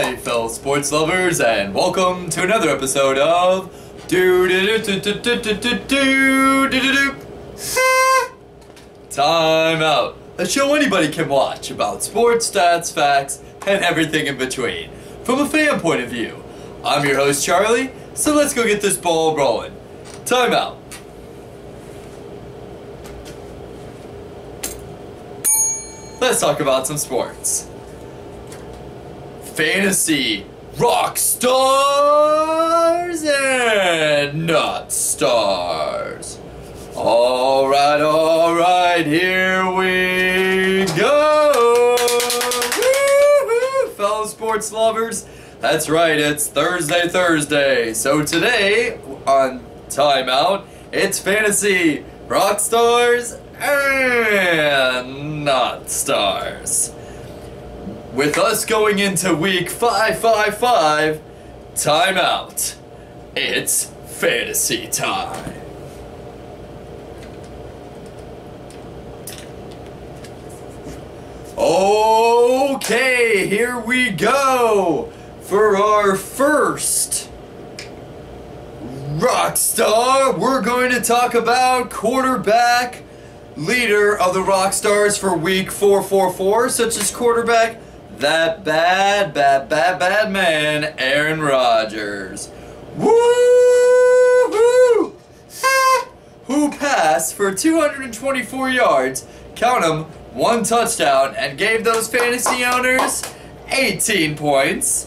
Hi, fellow sports lovers, and welcome to another episode of Timeout, a show anybody can watch about sports, stats, facts, and everything in between, from a fan point of view. I'm your host, Charlie, so let's go get this ball rolling. Timeout. Let's talk about some sports. Fantasy Rockstars and Notstars. Alright, here we go! Woo-hoo, fellow sports lovers. That's right, it's Thursday. So today, on Timeout, it's Fantasy Rockstars and Notstars. With us going into week 555, Timeout. It's fantasy time. Okay, here we go for our first Rockstar. We're going to talk about quarterback leader of the Rockstars for week 444, such as quarterback that bad man, Aaron Rodgers. Woo-hoo! Who passed for 224 yards, count them, 1 touchdown, and gave those fantasy owners 18 points.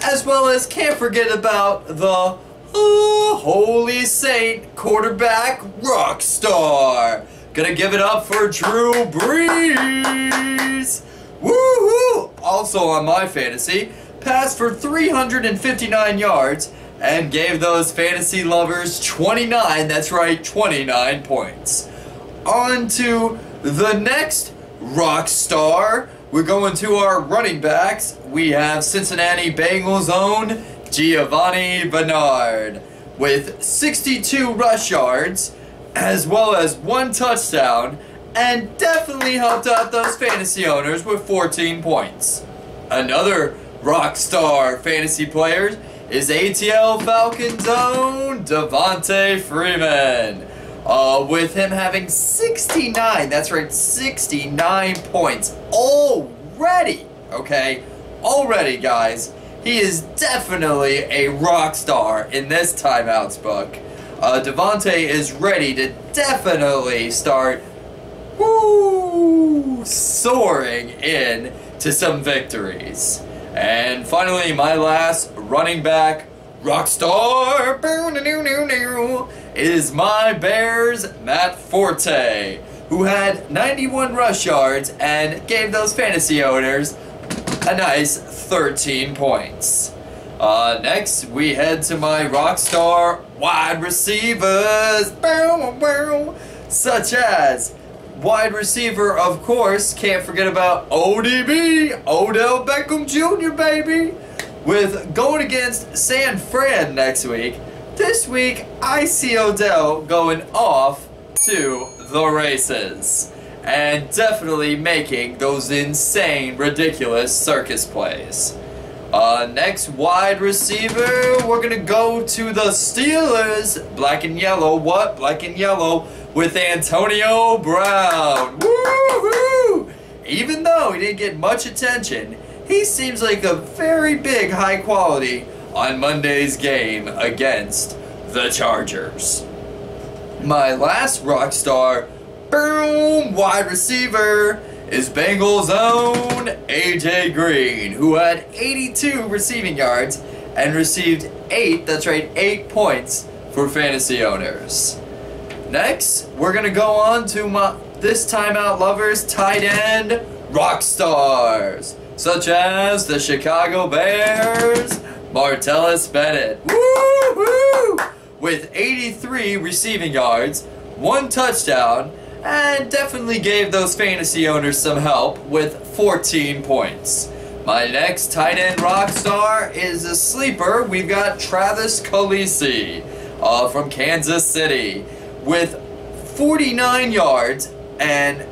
As well as can't forget about the Holy Saint quarterback Rockstar. Gonna give it up for Drew Brees. Woohoo! Also on my fantasy, passed for 359 yards and gave those fantasy lovers 29, that's right, 29 points. On to the next rock star. We're going to our running backs. We have Cincinnati Bengals' own Giovanni Bernard with 62 rush yards as well as 1 touchdown, and definitely helped out those fantasy owners with 14 points. Another rock star fantasy player is ATL Falcons' own Devontae Freeman. With him having 69, that's right, 69 points already, okay? Already, guys. He is definitely a rock star in this Timeouts book. Devontae is ready to definitely start soaring in to some victories. And finally, my last running back rockstar is my Bears' Matt Forte, who had 91 rush yards and gave those fantasy owners a nice 13 points. Next, we head to my rockstar wide receivers, such as wide receiver, of course, can't forget about ODB, Odell Beckham Jr., baby, with going against San Fran next week. This week, I see Odell going off to the races and definitely making those insane, ridiculous circus plays. Next wide receiver, we're going to go to the Steelers. Black and yellow. What? Black and yellow with Antonio Brown. Woohoo! Even though he didn't get much attention, he seems like a very big high quality on Monday's game against the Chargers. My last rock star, boom, wide receiver is Bengals' own AJ Green, who had 82 receiving yards and received 8 points for fantasy owners. Next, we're going to go on to this Timeout lovers tight end rock stars, such as the Chicago Bears' Martellus Bennett, woo-hoo, with 83 receiving yards, 1 touchdown, and definitely gave those fantasy owners some help with 14 points. My next tight end rock star is a sleeper. We've got Travis Kelce from Kansas City with 49 yards and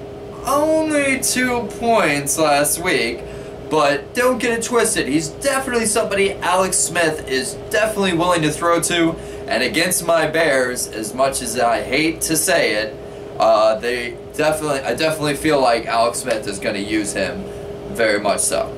only 2 points last week, But don't get it twisted. He's definitely somebody Alex Smith is definitely willing to throw to. And against my Bears, as much as I hate to say it, I definitely feel like Alex Smith is going to use him very much so.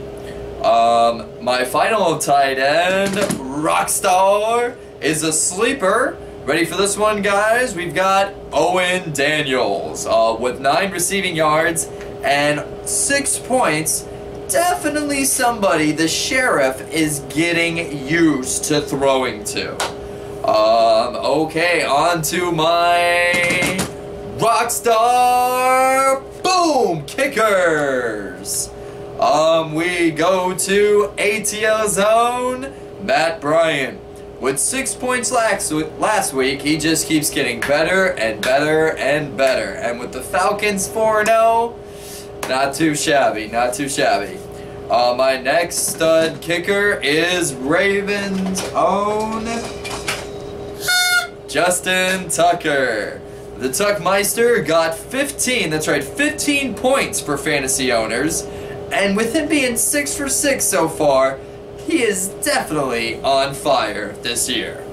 My final tight end, Rockstar, is a sleeper. Ready for this one, guys? We've got Owen Daniels with 9 receiving yards and 6 points. Definitely somebody the Sheriff is getting used to throwing to. Okay, on to my Rockstar Boom Kickers. We go to ATL Zone, Matt Bryant. With 6 points last week, he just keeps getting better and better and better. And with the Falcons 4-0, not too shabby, not too shabby. My next stud kicker is Ravens' own Justin Tucker. The Tuckmeister got 15, that's right, 15 points for fantasy owners. And with him being 6 for 6 so far, he is definitely on fire this year.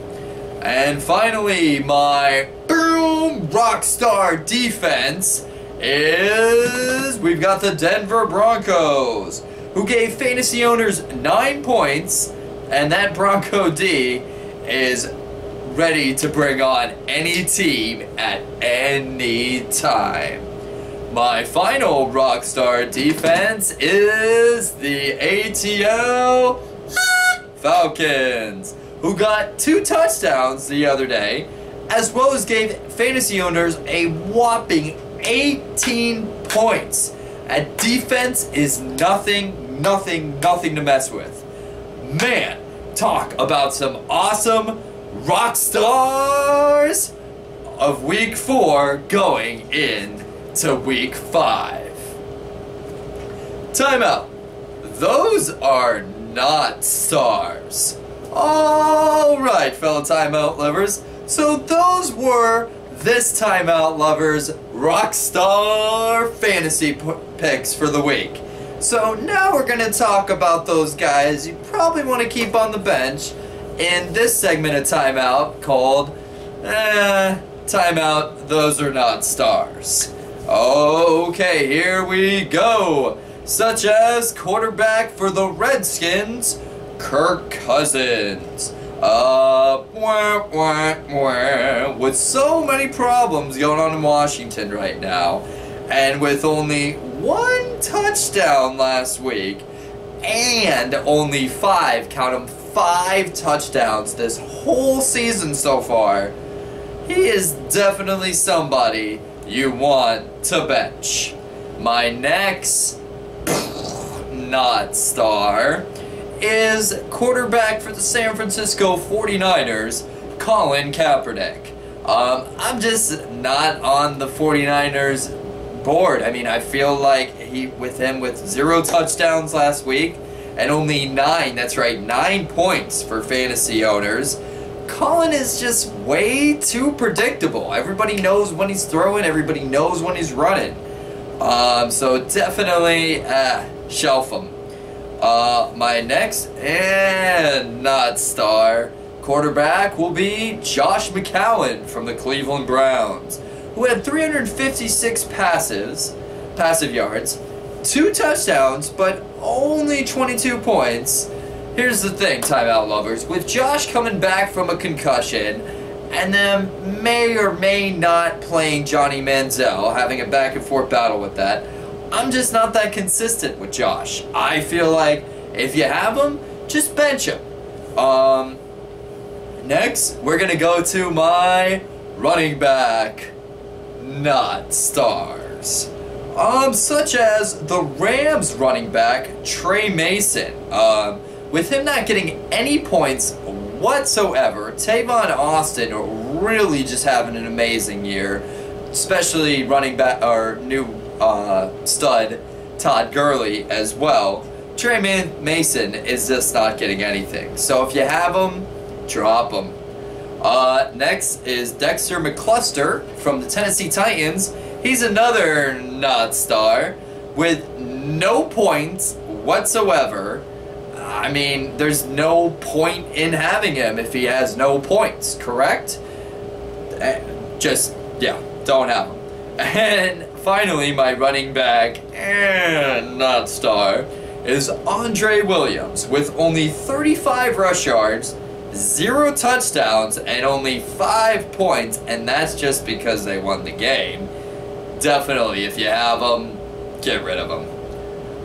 And finally, my Boom Rockstar defense is, we've got the Denver Broncos, who gave fantasy owners 9 points, and that Bronco D is ready to bring on any team at any time. My final Rockstar defense is the ATL Falcons, who got 2 touchdowns the other day, as well as gave fantasy owners a whopping 18 points. And defense is nothing to mess with. Man, talk about some awesome rock stars of week 4 going into week 5. Timeout. Those are not stars. Alright, fellow timeout lovers. So those were this timeout lovers Rockstar fantasy picks for the week. So now we're going to talk about those guys you probably want to keep on the bench in this segment of Timeout called Timeout, Those Are Not Stars. Okay, here we go. Such as quarterback for the Redskins, Kirk Cousins. With so many problems going on in Washington right now, and with only 1 touchdown last week, and only 5, count them, 5 touchdowns this whole season so far, he is definitely somebody you want to bench. My next not star is quarterback for the San Francisco 49ers, Colin Kaepernick. I'm just not on the 49ers board. I mean, I feel like with 0 touchdowns last week and only 9, that's right, 9 points for fantasy owners, Colin is just way too predictable. Everybody knows when he's throwing, everybody knows when he's running. So definitely shelf him. My next and not star quarterback will be Josh McCown from the Cleveland Browns, who had 356 passive yards, 2 touchdowns, but only 22 points. Here's the thing, timeout lovers. With Josh coming back from a concussion, and then may or may not playing Johnny Manziel, having a back and forth battle with that, I'm just not that consistent with Josh. I feel like if you have him, just bench him. Next, we're going to go to my running back not stars. Such as the Rams running back, Trey Mason. With him not getting any points whatsoever, Tavon Austin really just having an amazing year, especially running back, our new stud, Todd Gurley as well. Trey Mason is just not getting anything. So if you have him, drop him. Next is Dexter McCluster from the Tennessee Titans. He's another not star with no points whatsoever. I mean, there's no point in having him if he has no points, correct? Just, yeah, don't have him. And finally, my running back and not star is Andre Williams with only 35 rush yards, 0 touchdowns, and only 5 points, and that's just because they won the game. Definitely, if you have him, get rid of him.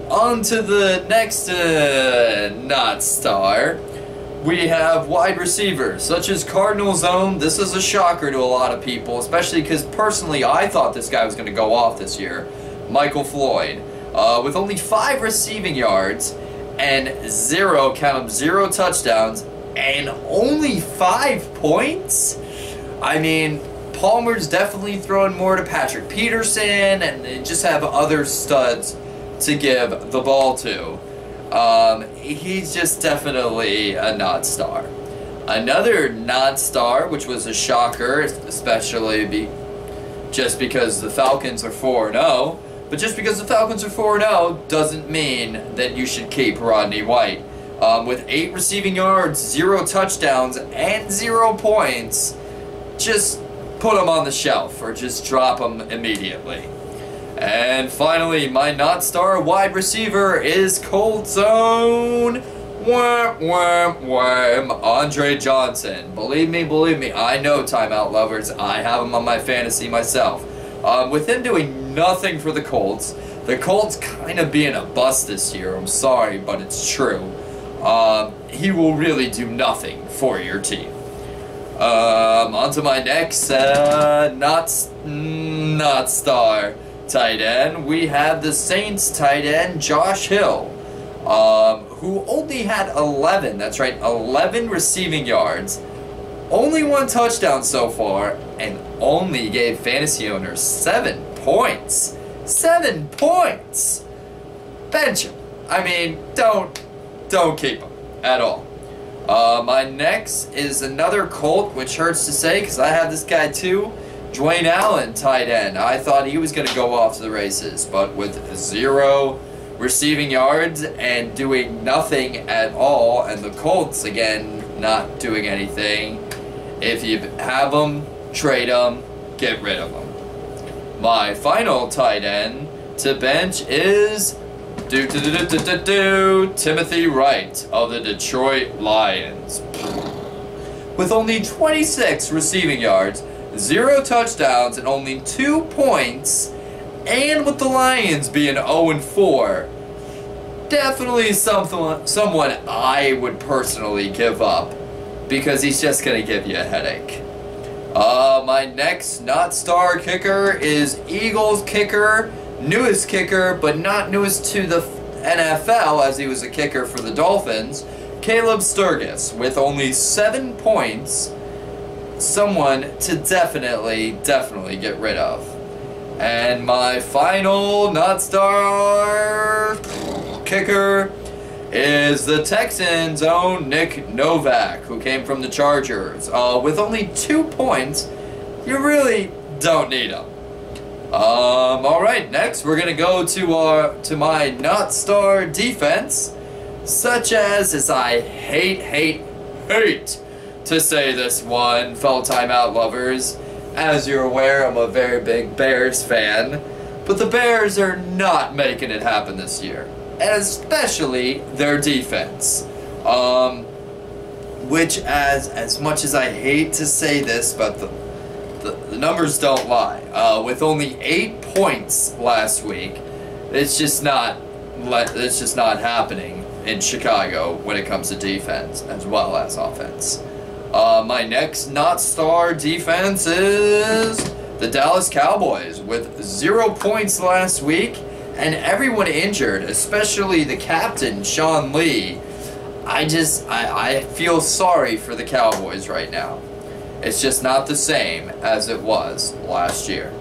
On to the next not star. We have wide receivers, such as Cardinals' own. This is a shocker to a lot of people, especially because personally I thought this guy was going to go off this year. Michael Floyd, with only 5 receiving yards and 0 touchdowns and only 5 points? I mean, Palmer's definitely throwing more to Patrick Peterson, and they just have other studs to give the ball to. He's just definitely a not star. Another not star, which was a shocker, especially just because the Falcons are 4-0. But just because the Falcons are 4-0 doesn't mean that you should keep Rodney White. With 8 receiving yards, 0 touchdowns, and 0 points, just put him on the shelf or just drop him immediately. And finally, my not star wide receiver is Colts' own Andre Johnson. Believe me, I know Timeout lovers. I have him on my fantasy myself. With him doing nothing for the Colts kind of being a bust this year. I'm sorry, but it's true. He will really do nothing for your team. On to my next not star tight end. We have the Saints tight end Josh Hill, who only had 11 receiving yards, only 1 touchdown so far, and only gave fantasy owners 7 points. 7 points! Bench him. I mean, don't keep him at all. My next is another Colt, which hurts to say because I have this guy too. Dwayne Allen, tight end. I thought he was going to go off to the races, but with 0 receiving yards and doing nothing at all, and the Colts, again, not doing anything. If you have them, trade them, get rid of them. My final tight end to bench is Timothy Wright of the Detroit Lions. With only 26 receiving yards, 0 touchdowns, and only 2 points, and with the Lions being 0-4, definitely someone I would personally give up, because he's just going to give you a headache. My next not star kicker is Eagles kicker, newest kicker, but not newest to the NFL, as he was a kicker for the Dolphins, Caleb Sturgis, with only 7 points. Someone to definitely get rid of. And my final not star kicker is the Texans' own Nick Novak, who came from the Chargers. With only 2 points, you really don't need him. Alright, next we're gonna go to my not star defense, such as I hate to say this one, fellow Timeout lovers. As you're aware, I'm a very big Bears fan, but the Bears are not making it happen this year, and especially their defense. Which, as much as I hate to say this, but the numbers don't lie. With only 8 points last week, it's just not happening in Chicago when it comes to defense as well as offense. My next not star defense is the Dallas Cowboys, with 0 points last week and everyone injured, especially the captain, Sean Lee. I feel sorry for the Cowboys right now. It's just not the same as it was last year.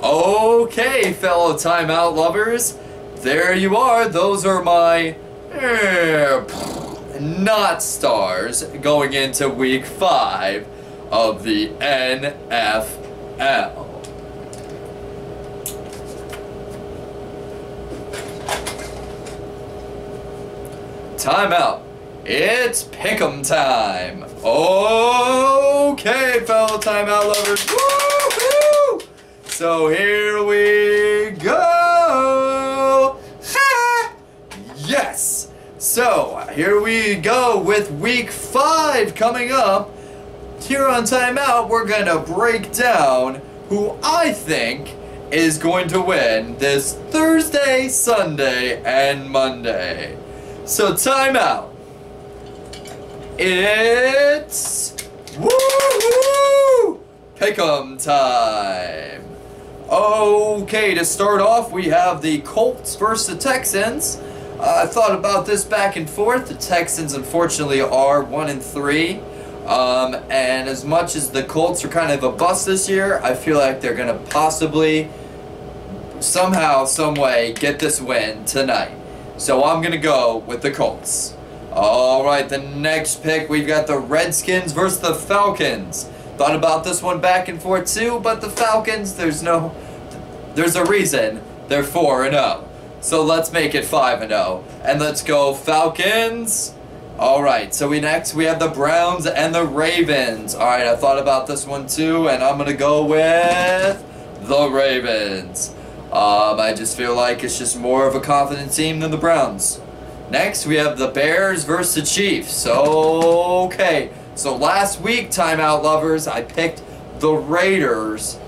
Okay, fellow Timeout lovers, there you are. Those are my not stars going into week 5 of the NFL. timeout. It's pick'em time. Okay, fellow timeout lovers. Woo-hoo! So here we go. Ha! Yes. So here we go with week 5 coming up. Here on Timeout, we're gonna break down who I think is going to win this Thursday, Sunday, and Monday. So timeout. It's woo-hoo! Pick'em time. Okay, to start off, we have the Colts versus the Texans. I thought about this back and forth. The Texans, unfortunately, are 1-3. And as much as the Colts are kind of a bust this year, I feel like they're going to possibly, somehow, some way, get this win tonight. So I'm going to go with the Colts. Alright, the next pick, we've got the Redskins versus the Falcons. Thought about this one back and forth too, but the Falcons, there's a reason they're 4-0. So let's make it 5-0. And let's go Falcons. Alright, so we have the Browns and the Ravens. Alright, I thought about this one too, and I'm going to go with the Ravens. I just feel like it's just more of a confident team than the Browns. Next, we have the Bears versus the Chiefs. Okay, so last week, timeout lovers, I picked the Raiders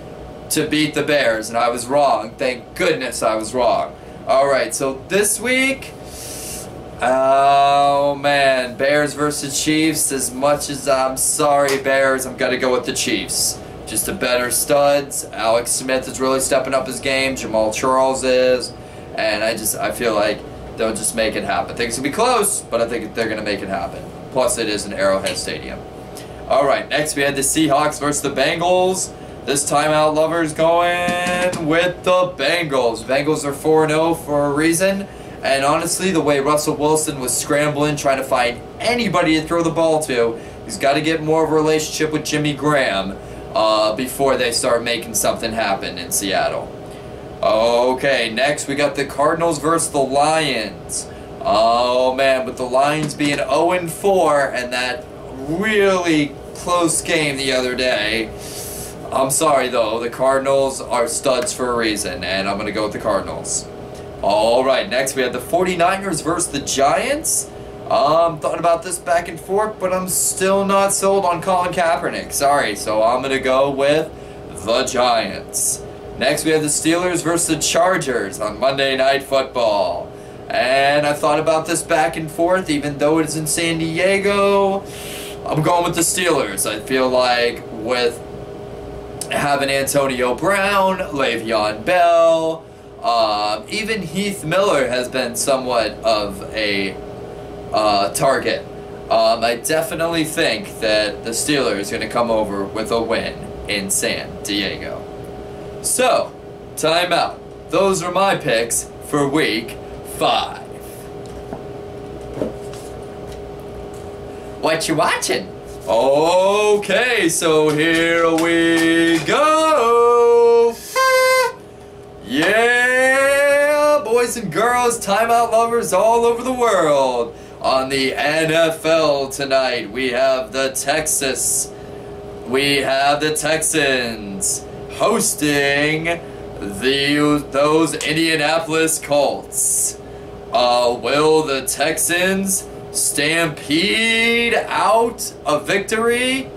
to beat the Bears, and I was wrong. Thank goodness I was wrong. Alright, so this week, oh man, Bears versus Chiefs. As much as I'm sorry, Bears, I'm going to go with the Chiefs. Just the better studs. Alex Smith is really stepping up his game. Jamal Charles is. And I feel like they'll just make it happen. Things will be close, but I think they're going to make it happen. Plus, it is an Arrowhead Stadium. Alright, next we had the Seahawks versus the Bengals. This timeout lovers going with the Bengals. Bengals are 4-0 for a reason. And honestly, the way Russell Wilson was scrambling, trying to find anybody to throw the ball to, he's got to get more of a relationship with Jimmy Graham before they start making something happen in Seattle. Okay, next we got the Cardinals versus the Lions. Oh man, with the Lions being 0-4 and that really close game the other day, I'm sorry though, the Cardinals are studs for a reason, and I'm going to go with the Cardinals. Alright, next we have the 49ers versus the Giants. Thought about this back and forth, but I'm still not sold on Colin Kaepernick. Sorry, so I'm going to go with the Giants. Next we have the Steelers versus the Chargers on Monday Night Football. And I thought about this back and forth, even though it's in San Diego. I'm going with the Steelers. I feel like with having Antonio Brown, Le'Veon Bell, even Heath Miller has been somewhat of a target. I definitely think that the Steelers are going to come over with a win in San Diego. So, timeout. Those are my picks for week 5. What you watching? Okay, so here we go. Yeah, boys and girls, timeout lovers all over the world. On the NFL tonight, we have the Texans hosting those Indianapolis Colts. Will the Texans stampede out a victory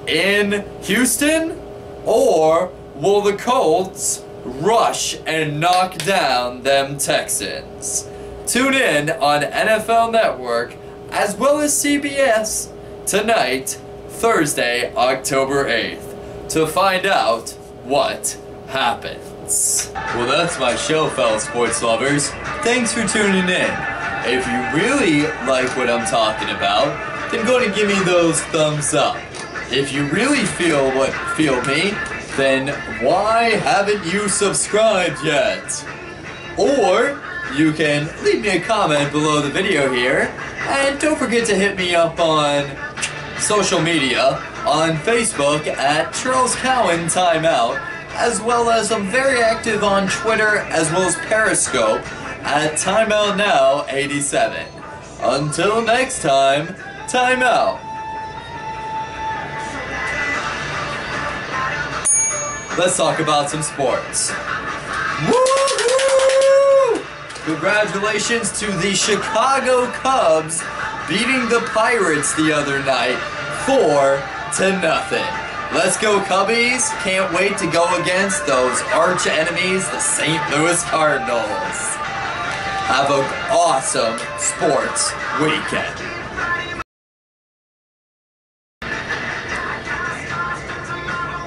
in Houston, or will the Colts rush and knock down them Texans? Tune in on NFL Network as well as CBS tonight, Thursday, October 8th, to find out what happens. Well, that's my show, fellow sports lovers. Thanks for tuning in. If you really like what I'm talking about, then go and give me those thumbs up. If you really feel me, then why haven't you subscribed yet? Or you can leave me a comment below the video here, and don't forget to hit me up on social media, on Facebook at Charles Cowan Timeout, as well as I'm very active on Twitter as well as Periscope at Timeout Now 87. Until next time, timeout. Let's talk about some sports. Woo-hoo! Congratulations to the Chicago Cubs beating the Pirates the other night 4-0. Let's go Cubbies. Can't wait to go against those arch enemies, the St. Louis Cardinals. Have an awesome sports weekend.